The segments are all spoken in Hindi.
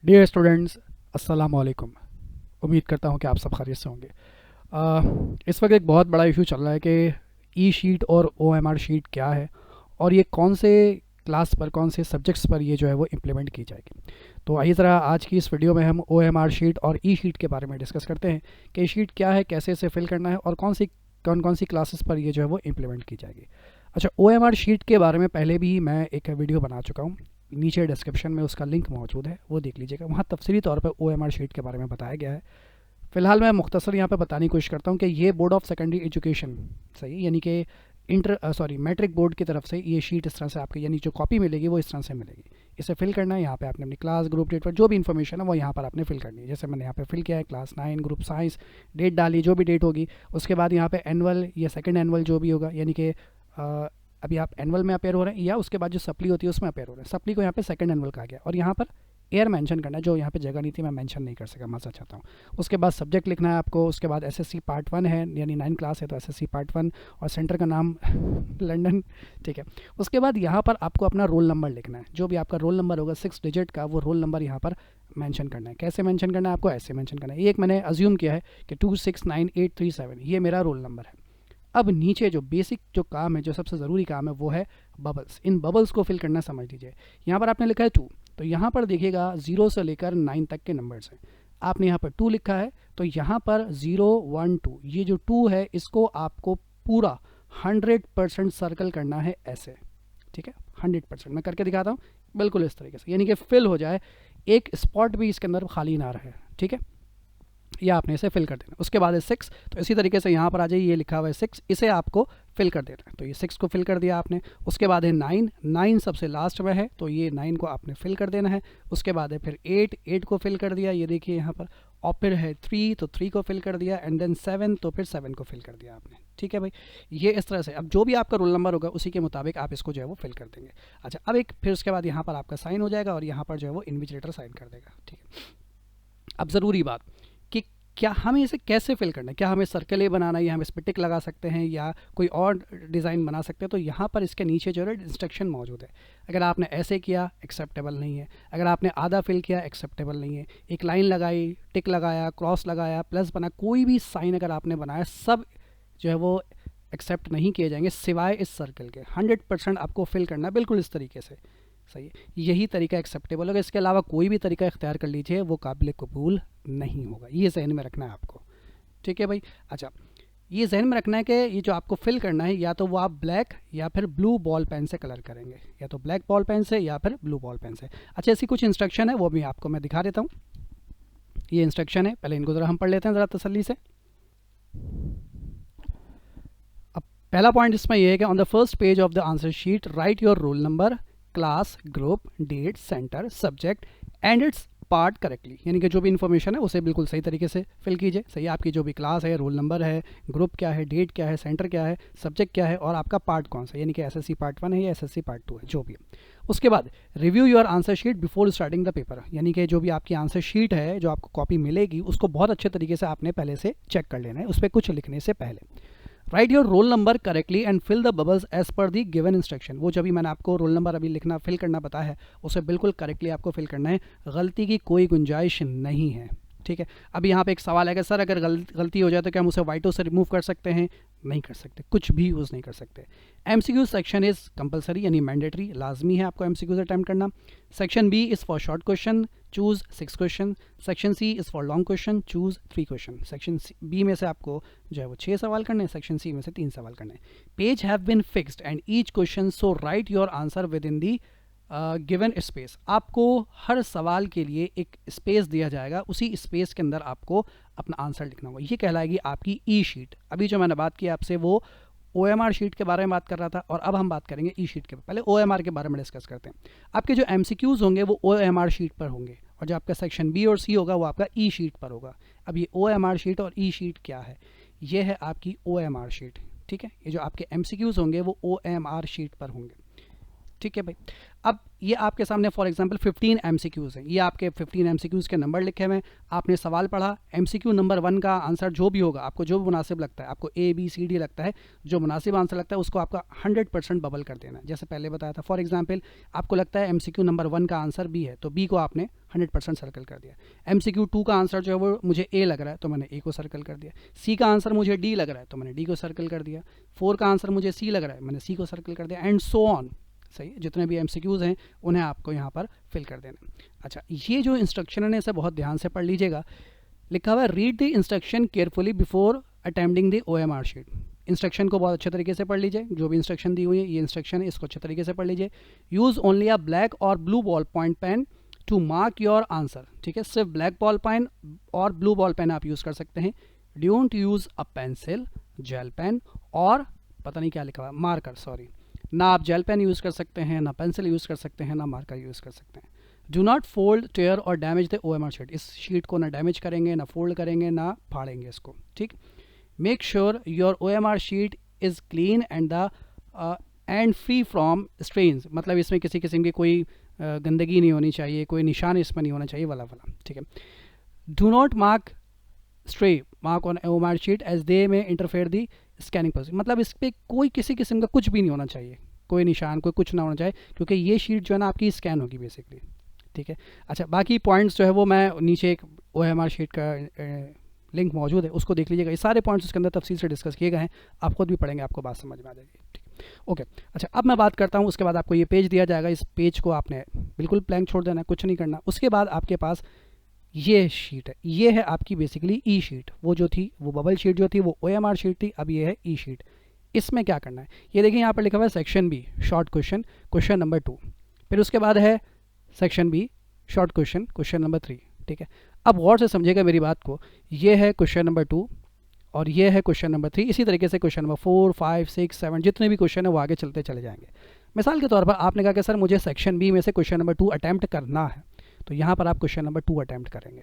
डियर स्टूडेंट्स, अस्सलाम वालेकुम। उम्मीद करता हूँ कि आप सब खैरियत से होंगे। इस वक्त एक बहुत बड़ा इशू चल रहा है कि ई शीट और ओ एम आर शीट क्या है और ये कौन से क्लास पर, कौन से सब्जेक्ट्स पर ये जो है वो इम्प्लीमेंट की जाएगी। तो आइए ज़रा आज की इस वीडियो में हम ओ एम आर शीट और ई शीट के बारे में डिस्कस करते हैं कि शीट क्या है, कैसे इसे फिल करना है और कौन कौन सी क्लासेस पर ये जो है वो इम्प्लीमेंट की जाएगी। अच्छा, ओ एम आर शीट के बारे में पहले भी मैं एक वीडियो बना चुका हूँ, नीचे डिस्क्रिप्शन में उसका लिंक मौजूद है, वो देख लीजिएगा। वहाँ तफसीली तौर पर ओ एम आर शीट के बारे में बताया गया है। फ़िलहाल मैं मुख्तसर यहाँ पे बताने की कोशिश करता हूँ कि ये बोर्ड ऑफ सेकेंडरी एजुकेशन, सही, यानी कि मैट्रिक बोर्ड की तरफ से ये शीट इस तरह से आपको, यानी जो कॉपी मिलेगी वो इस तरह से मिलेगी। इसे फिल करना है, यहाँ पे आपने अपनी क्लास, ग्रुप, डेट पर जो भी इन्फॉर्मेशन है वो यहाँ पर आपने फिल करनी है। जैसे मैंने यहाँ पे फिल किया है क्लास 9 ग्रुप साइंस, डेट डाली, जो भी डेट होगी। उसके बाद यहाँ पे एनुअल या सेकंड एनुअल जो भी होगा, यानी कि अभी आप एनुअल में अपेयर हो रहे हैं या उसके बाद जो सप्ली होती है उसमें अपेयर हो रहे हैं। सप्ली को यहाँ पे सेकंड एनुअल कहा गया और यहाँ पर एयर मेंशन करना है, जो यहाँ पे जगह नहीं थी, मैं मेंशन नहीं कर सका, माफ़ चाहता हूँ। उसके बाद सब्जेक्ट लिखना है आपको। उसके बाद एसएससी पार्ट 1 है, यानी 9 क्लास है तो एसएससी पार्ट 1 और सेंटर का नाम लंदन, ठीक है। उसके बाद यहाँ पर आपको अपना रोल नंबर लिखना है, जो भी आपका रोल नंबर होगा 6 डिजिट का, वो रोल नंबर यहाँ पर मेंशन करना है। कैसे मेंशन करना है आपको? ऐसे मेंशन करना है। एक मैंने अज्यूम किया है कि 269837 ये मेरा रोल नंबर है। अब नीचे जो बेसिक जो काम है, जो सबसे ज़रूरी काम है, वो है बबल्स। इन बबल्स को फिल करना समझ लीजिए। यहाँ पर आपने लिखा है 2, तो यहाँ पर देखिएगा 0 से लेकर 9 तक के नंबर्स हैं। आपने यहाँ पर 2 लिखा है तो यहाँ पर 0 1 2, ये जो 2 है इसको आपको पूरा 100% सर्कल करना है ऐसे, ठीक है। 100% मैं करके दिखाता हूँ, बिल्कुल इस तरीके से, यानी कि फिल हो जाए, एक स्पॉट भी इसके अंदर खाली ना रहे, ठीक है। या आपने इसे फिल कर देना। उसके बाद है 6, तो इसी तरीके से यहाँ पर आ जाइए, ये लिखा हुआ है 6, इसे आपको फिल कर देना है। तो ये 6 को फिल कर दिया आपने। उसके बाद है 9, 9 सबसे लास्ट में है तो ये 9 को आपने फिल कर देना है। उसके बाद है फिर 8, 8 को फिल कर दिया, ये देखिए यहाँ पर। और फिर है 3, तो 3 को फिल कर दिया। एंड देन 7, तो फिर 7 को फिल कर दिया आपने, ठीक है भाई। ये इस तरह से, अब जो भी आपका रोल नंबर होगा उसी के मुताबिक आप इसको जो है वो फिल कर देंगे। अच्छा, अब एक फिर उसके बाद यहाँ पर आपका साइन हो जाएगा और यहाँ पर जो है वो इन्विजिलेटर साइन कर देगा, ठीक है। अब ज़रूरी बात कि क्या हमें इसे कैसे फिल करना है, क्या हमें सर्कल बनाना है या हम इस पर टिक लगा सकते हैं या कोई और डिज़ाइन बना सकते हैं। तो यहाँ पर इसके नीचे जो है इंस्ट्रक्शन मौजूद है। अगर आपने ऐसे किया, एक्सेप्टेबल नहीं है। अगर आपने आधा फिल किया, एक्सेप्टेबल नहीं है। एक लाइन लगाई, टिक लगाया, क्रॉस लगाया, प्लस बना, कोई भी साइन अगर आपने बनाया, सब जो है वो एक्सेप्ट नहीं किए जाएंगे सिवाय इस सर्कल के। 100% आपको फिल करना है बिल्कुल इस तरीके से, सही है। यही तरीका एक्सेप्टेबल होगा, इसके अलावा कोई भी तरीका इख्तियार कर लीजिए, वो काबिल कबूल नहीं होगा। ये जहन में रखना है आपको, ठीक है भाई। अच्छा, ये जहन में रखना है कि ये जो आपको फिल करना है, या तो वो आप ब्लैक या फिर ब्लू बॉल पेन से कलर करेंगे, या तो ब्लैक बॉल पेन से या फिर ब्लू बॉल पेन से। अच्छा, ऐसी कुछ इंस्ट्रक्शन है, वो भी आपको मैं दिखा देता हूँ। ये इंस्ट्रक्शन है, पहले इनको ज़रा हम पढ़ लेते हैं ज़रा तसल्ली से। अब पहला पॉइंट इसमें यह है कि on the first page of the answer sheet write your roll number, class, group, date, centre, subject and its part correctly, यानी कि जो भी इन्फॉर्मेशन है उसे बिल्कुल सही तरीके से फिल कीजिए। सही, आपकी जो भी क्लास है, रोल नंबर है, ग्रुप क्या है, डेट क्या है, सेंटर क्या है, सब्जेक्ट क्या है और आपका पार्ट कौन सा, यानी कि एसएससी पार्ट 1 है या एसएससी पार्ट 2 है, जो भी है। उसके बाद review your answer sheet before starting the paper, यानी कि जो भी आपकी आंसर शीट है, जो आपको कॉपी मिलेगी, उसको बहुत अच्छे तरीके से आपने पहले से चेक कर लेना है, उस पर कुछ लिखने से पहले। Write your roll number correctly and fill the bubbles as per the given instruction, वो जब भी मैंने आपको रोल नंबर अभी लिखना, फिल करना बताया है, उसे बिल्कुल करेक्टली आपको फिल करना है। गलती की कोई गुंजाइश नहीं है, ठीक है। अब यहाँ पे एक सवाल है कि सर अगर गलती हो जाए तो क्या हम उसे वाइटो से रिमूव कर सकते हैं? नहीं कर सकते, कुछ भी यूज़ नहीं कर सकते। एमसीक्यू सेक्शन इज़ कंपलसरी, यानी मैंडेटरी, लाजमी है आपको एमसीक्यूज अटैम्प्ट करना। Section B is for short question, choose 6 question. Section C is for long question, choose 3 question. Section B में से आपको जो है वो 6 सवाल करने हैं, सेक्शन सी में से 3 सवाल करने हैं। Page have been fixed and each question, so right your answer with in the given space. आपको हर सवाल के लिए एक स्पेस दिया जाएगा, उसी स्पेस के अंदर आपको अपना आंसर लिखना होगा। ये कहलाएगी आपकी ई शीट। अभी जो मैंने बात की आपसे वो ओ एम आर शीट के बारे में बात कर रहा था और अब हम बात करेंगे ई शीट के। पहले ओ एम आर के बारे में डिस्कस करते हैं। आपके जो एम सी क्यूज़ होंगे वो ओ एम आर शीट पर होंगे और जो आपका सेक्शन बी और सी होगा वो आपका ई शीट पर होगा। अब ये ओ एम आर शीट और ई शीट क्या है? ये है आपकी ओ एम आर शीट, ठीक है। ये जो आपके एम सी क्यूज़ होंगे वो ओ एम आर शीट पर होंगे, ठीक है भाई। अब ये आपके सामने फॉर एग्जांपल 15 एमसीक्यूज़ हैं, ये आपके 15 एमसीक्यूज़ के नंबर लिखे हुए हैं, आपने सवाल पढ़ा, एमसीक्यू नंबर 1 का आंसर जो भी होगा, आपको जो भी मुनासिब लगता है, आपको ए बी सी डी लगता है, जो मुनासिब आंसर लगता है उसको आपका 100% बबल कर देना है, जैसे पहले बताया था। फॉर एग्जाम्पल आपको लगता है एमसीक्यू नंबर 1 का आंसर बी है, तो बी को आपने 100% सर्कल कर दिया। एमसीक्यू 2 का आंसर जो है वो मुझे ए लग रहा है, तो मैंने ए को सर्कल कर दिया। सी का आंसर मुझे डी लग रहा है, तो मैंने डी को सर्कल कर दिया। 4 का आंसर मुझे सी लग रहा है, मैंने सी को सर्कल कर दिया, एंड सो ऑन। सही है, जितने भी एमसीक्यूज़ हैं उन्हें आपको यहाँ पर फिल कर देना। अच्छा, ये जो इंस्ट्रक्शन है इसे बहुत ध्यान से पढ़ लीजिएगा। लिखा हुआ है read the instruction carefully before attempting the OMR sheet. Instruction को बहुत अच्छे तरीके से पढ़ लीजिए, जो भी इंस्ट्रक्शन दी हुई है, ये इंस्ट्रक्शन है, इसको अच्छे तरीके से पढ़ लीजिए। यूज़ ओनली अ ब्लैक और blue ball point pen to mark your answer. ठीक है, सिर्फ ब्लैक बॉल पेन और ब्लू बॉल पेन आप यूज़ कर सकते हैं। Don't use a pencil, gel pen और पता नहीं क्या लिखा हुआ है, मार्कर, सॉरी। ना आप जेल पेन यूज़ कर सकते हैं, ना पेंसिल यूज़ कर सकते हैं, ना मार्कर यूज़ कर सकते हैं। डू नॉट फोल्ड, टेयर और डैमेज द OMR शीट। इस शीट को ना डैमेज करेंगे, ना फोल्ड करेंगे, ना फाड़ेंगे इसको। ठीक, make sure your OMR sheet is clean and free from strains. मतलब इसमें किसी किस्म की कोई गंदगी नहीं होनी चाहिए, कोई निशान इसमें नहीं होना चाहिए, वाला वाला। ठीक है, do not mark stray mark on OMR sheet as they may interfere the scanning process. मतलब इस पर कोई किसी किस्म का कुछ भी नहीं होना चाहिए, कोई निशान, कोई कुछ ना होना चाहिए, क्योंकि ये शीट जो है ना आपकी स्कैन होगी बेसिकली। ठीक है, अच्छा, बाकी पॉइंट्स जो है वो मैं नीचे एक OMR शीट का लिंक मौजूद है, उसको देख लीजिएगा। ये सारे पॉइंट्स उसके अंदर तफसील से डिस्कस किए गए हैं, आप खुद भी पढ़ेंगे, आपको बात समझ में आ जाएगी। ठीक है, ओके। अच्छा, अब मैं बात करता हूँ, उसके बाद आपको ये पेज दिया जाएगा, इस पेज को आपने बिल्कुल ब्लैंक छोड़ देना है, कुछ नहीं करना। उसके बाद आपके पास ये शीट है, ये है आपकी बेसिकली ई शीट। वो जो थी, वो बबल शीट जो थी वो OMR शीट थी, अब ये है ई शीट। इसमें क्या करना है, ये देखिए यहाँ पर लिखा हुआ है section B short question, question number 2। फिर उसके बाद है section B short question, question number 3। ठीक है, अब गौर से समझिएगा मेरी बात को। ये है क्वेश्चन नंबर 2 और ये है क्वेश्चन नंबर 3। इसी तरीके से क्वेश्चन नंबर 4, 5, 6, 7 जितने भी क्वेश्चन है वो आगे चलते चले जाएंगे। मिसाल के तौर पर आपने कहा कि सर मुझे सेक्शन बी में से क्वेश्चन नंबर 2 अटैम्प्ट करना है, तो यहाँ पर आप क्वेश्चन नंबर 2 अटैम्प्ट करेंगे।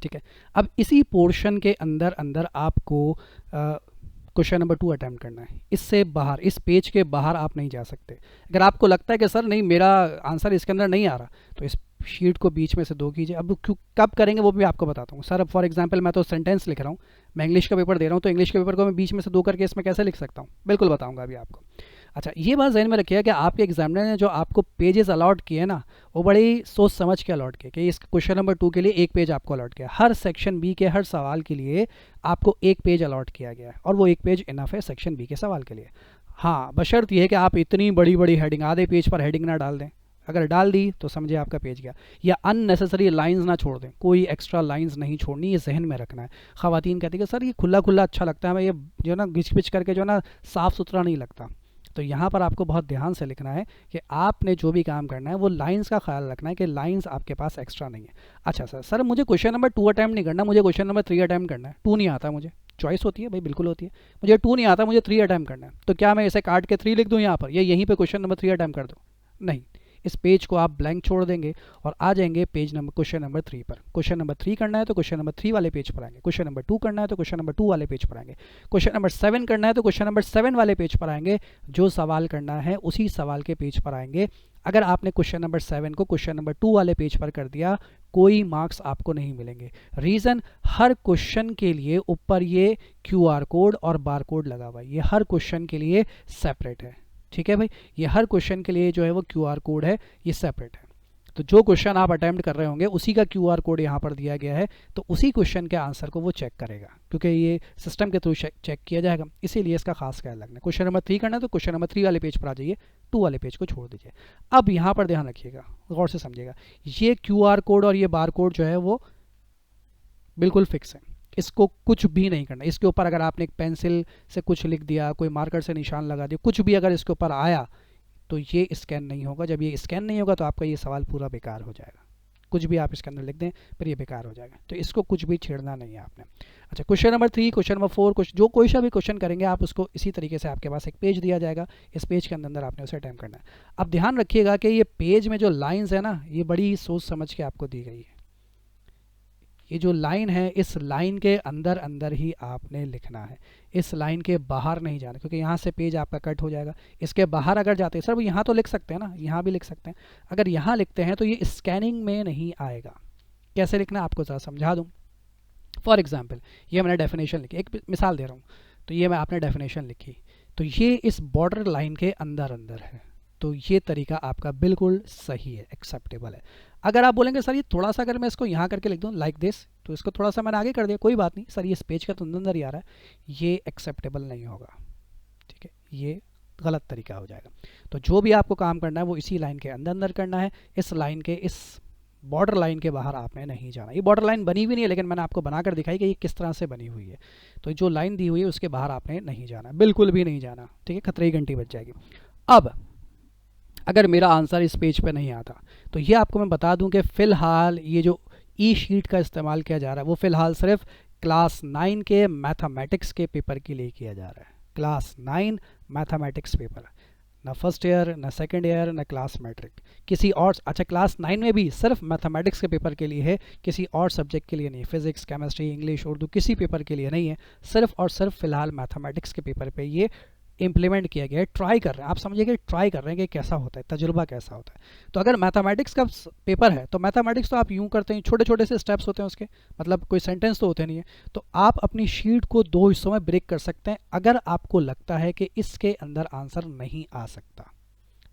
ठीक है, अब इसी पोर्शन के अंदर अंदर आपको क्वेश्चन नंबर 2 अटैम्प्ट करना है। इससे बाहर, इस पेज के बाहर आप नहीं जा सकते। अगर आपको लगता है कि सर नहीं मेरा आंसर इसके अंदर नहीं आ रहा, तो इस शीट को बीच में से 2 कीजिए। अब कब करेंगे वो भी आपको बताता हूँ। सर अब फॉर एग्जांपल मैं तो सेंटेंस लिख रहा हूँ, मैं इंग्लिश का पेपर दे रहा हूँ, तो इंग्लिश के पेपर को मैं बीच में से 2 करके इसमें कैसे लिख सकता हूँ, बिल्कुल बताऊँगा अभी आपको। अच्छा, ये बात ज़हन में रखिएगा कि आपके एग्जामिनर ने जो आपको पेजेस अलॉट किए ना, वो बड़ी सोच समझ के अलॉट किए कि इस क्वेश्चन नंबर 2 के लिए 1 पेज आपको अलॉट किया। हर सेक्शन बी के हर सवाल के लिए आपको 1 पेज अलॉट किया गया है, और वो 1 पेज इनफ है सेक्शन बी के सवाल के लिए। हाँ, बशर्त यह है कि आप इतनी बड़ी बड़ी हेडिंग, आधे पेज पर हेडिंग ना डाल दें। अगर डाल दी तो समझिए आपका पेज गया। या अननेसेसरी लाइंस ना छोड़ दें, कोई एक्स्ट्रा लाइंस नहीं छोड़नी, ये जहन में रखना है। ख़वातीन कहती है कि सर ये खुला खुला अच्छा लगता है, मैं ये जो ना घिच पिच करके जो ना साफ़ सुथरा नहीं लगता। तो यहाँ पर आपको बहुत ध्यान से लिखना है कि आपने जो भी काम करना है वो लाइंस का ख्याल रखना है कि लाइंस आपके पास एक्स्ट्रा नहीं है। अच्छा सर मुझे क्वेश्चन नंबर 2 अटैम्प्ट नहीं करना, मुझे क्वेश्चन नंबर 3 अटैम्प्ट करना है। 2 नहीं आता मुझे, चॉइस होती है भाई, बिल्कुल होती है। मुझे 2 नहीं आता, मुझे 3 अटैम्प्ट करना है, तो क्या मैं इसे काट के 3 लिख दूँ यहाँ पर, या यहीं पर क्वेश्चन नंबर 3 अटैम्प्ट कर दूँ? नहीं, इस पेज को आप ब्लैंक छोड़ देंगे और आ जाएंगे पेज नंबर क्वेश्चन नंबर 3 पर। क्वेश्चन नंबर 3 करना है तो क्वेश्चन नंबर 3 वाले पेज पर आएंगे। क्वेश्चन नंबर 2 करना है तो क्वेश्चन नंबर 2 वाले पेज पर आएंगे। क्वेश्चन नंबर 7 करना है तो क्वेश्चन नंबर 7 वाले पेज पर आएंगे। जो सवाल करना है उसी सवाल के पेज पर आएंगे। अगर आपने क्वेश्चन नंबर 7 को क्वेश्चन नंबर 2 वाले पेज पर कर दिया, कोई मार्क्स आपको नहीं मिलेंगे। रीज़न, हर क्वेश्चन के लिए ऊपर ये QR कोड और बार कोड लगा हुआ है, ये हर क्वेश्चन के लिए सेपरेट है। ठीक है भाई, ये हर क्वेश्चन के लिए जो है वो QR कोड है, ये सेपरेट है। तो जो क्वेश्चन आप अटेम्प्ट कर रहे होंगे उसी का QR कोड यहाँ पर दिया गया है, तो उसी क्वेश्चन के आंसर को वो चेक करेगा, क्योंकि ये सिस्टम के थ्रू चेक किया जाएगा, इसीलिए इसका खास ख्याल रखना है। क्वेश्चन नंबर 3 करना है तो क्वेश्चन नंबर 3 वाले पेज पर आ जाइए, 2 वाले पेज को छोड़ दीजिए। अब यहाँ पर ध्यान रखिएगा, गौर से समझिएगा, ये QR कोड और ये बार कोड जो है वो बिल्कुल फिक्स है, इसको कुछ भी नहीं करना। इसके ऊपर अगर आपने एक पेंसिल से कुछ लिख दिया, कोई मार्कर से निशान लगा दिया, कुछ भी अगर इसके ऊपर आया तो ये स्कैन नहीं होगा। जब ये स्कैन नहीं होगा तो आपका ये सवाल पूरा बेकार हो जाएगा। कुछ भी आप इसके अंदर लिख दें फिर ये बेकार हो जाएगा, तो इसको कुछ भी छेड़ना नहीं है आपने। अच्छा, क्वेश्चन नंबर 3, क्वेश्चन नंबर 4, जो कोई सा भी क्वेश्चन करेंगे आप उसको इसी तरीके से, आपके पास एक पेज दिया जाएगा, इस पेज के अंदर आपने उसे अटेम्प्ट करना है। अब ध्यान रखिएगा कि ये पेज में जो लाइन्स है ना, ये बड़ी सोच समझ के आपको दी गई है। ये जो लाइन है इस लाइन के अंदर अंदर ही आपने लिखना है, इस लाइन के बाहर नहीं जाना, क्योंकि यहाँ से पेज आपका कट हो जाएगा। इसके बाहर अगर जाते हैं सर, यहाँ तो लिख सकते हैं ना, यहाँ भी लिख सकते हैं, अगर यहाँ लिखते हैं तो ये स्कैनिंग में नहीं आएगा। कैसे लिखना आपको ज़रा समझा दूँ। फॉर एग्जाम्पल ये मैंने डेफिनेशन लिखी, एक मिसाल दे रहा हूँ, तो ये मैं आपने डेफिनेशन लिखी, तो ये इस बॉर्डर लाइन के अंदर अंदर है, तो ये तरीका आपका बिल्कुल सही है, एक्सेप्टेबल है। अगर आप बोलेंगे सर ये थोड़ा सा अगर मैं इसको यहाँ करके लिख दूँ लाइक दिस, तो इसको थोड़ा सा मैंने आगे कर दिया, कोई बात नहीं सर, ये इस पेज का तो अंदर ही आ रहा है, ये एक्सेप्टेबल नहीं होगा, ठीक है, ये गलत तरीका हो जाएगा। तो जो भी आपको काम करना है वो इसी लाइन के अंदर अंदर करना है, इस लाइन के इस बॉर्डर लाइन के बाहर आपने नहीं जाना। ये बॉर्डर लाइन बनी हुई नहीं है, लेकिन मैंने आपको बनाकर दिखाई कि ये किस तरह से बनी हुई है। तो जो लाइन दी हुई है उसके बाहर आपने नहीं जाना, बिल्कुल भी नहीं जाना, ठीक है, खतरे की घंटी बज जाएगी। अब अगर मेरा आंसर इस पेज पे नहीं आता, तो ये आपको मैं बता दूं कि फ़िलहाल ये जो ई शीट का इस्तेमाल किया जा रहा है वो फ़िलहाल सिर्फ क्लास 9 के मैथमेटिक्स के पेपर के लिए किया जा रहा है। क्लास 9 मैथमेटिक्स पेपर, ना फर्स्ट ईयर, ना सेकंड ईयर, ना क्लास मैट्रिक, किसी और, अच्छा क्लास 9 में भी सिर्फ मैथमेटिक्स के पेपर के लिए है, किसी और सब्जेक्ट के लिए नहीं, फिजिक्स, केमिस्ट्री, इंग्लिश, उर्दू, किसी पेपर के लिए नहीं है, सिर्फ और सिर्फ फ़िलहाल मैथमेटिक्स के पेपर पे ये इम्प्लीमेंट किया गया है। ट्राई कर रहे हैं, आप समझिए ट्राई कर रहे हैं कि कैसा होता है, तजुर्बा कैसा होता है। तो अगर मैथमेटिक्स का पेपर है तो मैथमेटिक्स तो आप यूँ करते हैं, छोटे छोटे से स्टेप्स होते हैं उसके, मतलब कोई सेंटेंस तो होते नहीं है, तो आप अपनी शीट को 2 हिस्सों में ब्रेक कर सकते हैं अगर आपको लगता है कि इसके अंदर आंसर नहीं आ सकता।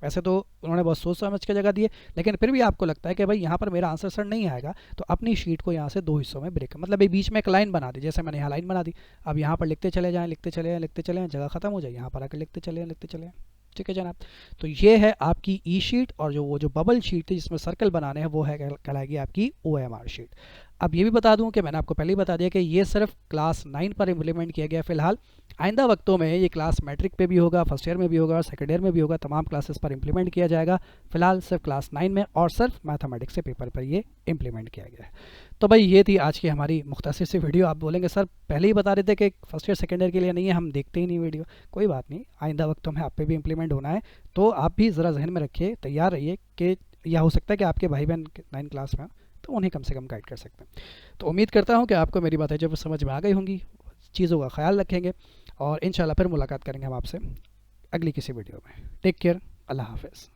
वैसे तो उन्होंने बहुत सोच समझ के जगह दिए, लेकिन फिर भी आपको लगता है कि भाई यहाँ पर मेरा आंसर सर नहीं आएगा, तो अपनी शीट को यहाँ से 2 हिस्सों में ब्रेक, मतलब ये बीच में एक लाइन बना दी, जैसे मैंने यहाँ लाइन बना दी, अब यहाँ पर लिखते चले जाएँ, लिखते चले जाएँ, लिखते चले जाएँ, जगह खत्म हो जाए, यहाँ पर आकर लिखते चले जाएँ, लिखते चले जाएँ, ठीक है जनाब। तो ये है आपकी ई शीट, और जो बबल शीट थी जिसमें सर्कल बनाने हैं वो है कहलाएगी आपकी OMR शीट। अब ये भी बता दूं कि मैंने आपको पहले ही बता दिया कि ये सिर्फ क्लास 9 पर इम्प्लीमेंट किया गया फ़िलहाल। आइंदा वक्तों में ये क्लास मैट्रिक पे भी होगा, फर्स्ट ईयर में भी होगा, सेकंड ईयर में भी होगा, तमाम क्लासेस पर इम्प्लीमेंट किया जाएगा। फ़िलहाल सिर्फ क्लास 9 में और सिर्फ मैथमेटिक्स के पेपर पर ये इम्प्लीमेंट किया गया है। तो भाई ये थी आज की हमारी मुख्तसर सी वीडियो। आप बोलेंगे सर पहले ही बता रहे थे कि फर्स्ट ईयर सेकंड ईयर के लिए नहीं है, हम देखते ही नहीं वीडियो, कोई बात नहीं, आइंदा वक्तों में आप पे भी इम्प्लीमेंट होना है, तो आप भी ज़रा जहन में रखिए, तैयार रहिए कि यह हो सकता है कि आपके भाई बहन 9 क्लास में, तो उन्हें कम से कम गाइड कर सकते हैं। तो उम्मीद करता हूँ कि आपको मेरी बातें जब समझ में आ गई होंगी, चीज़ों का ख्याल रखेंगे, और इंशाल्लाह फिर मुलाकात करेंगे हम आपसे अगली किसी वीडियो में। टेक केयर, अल्लाह हाफ़िज़।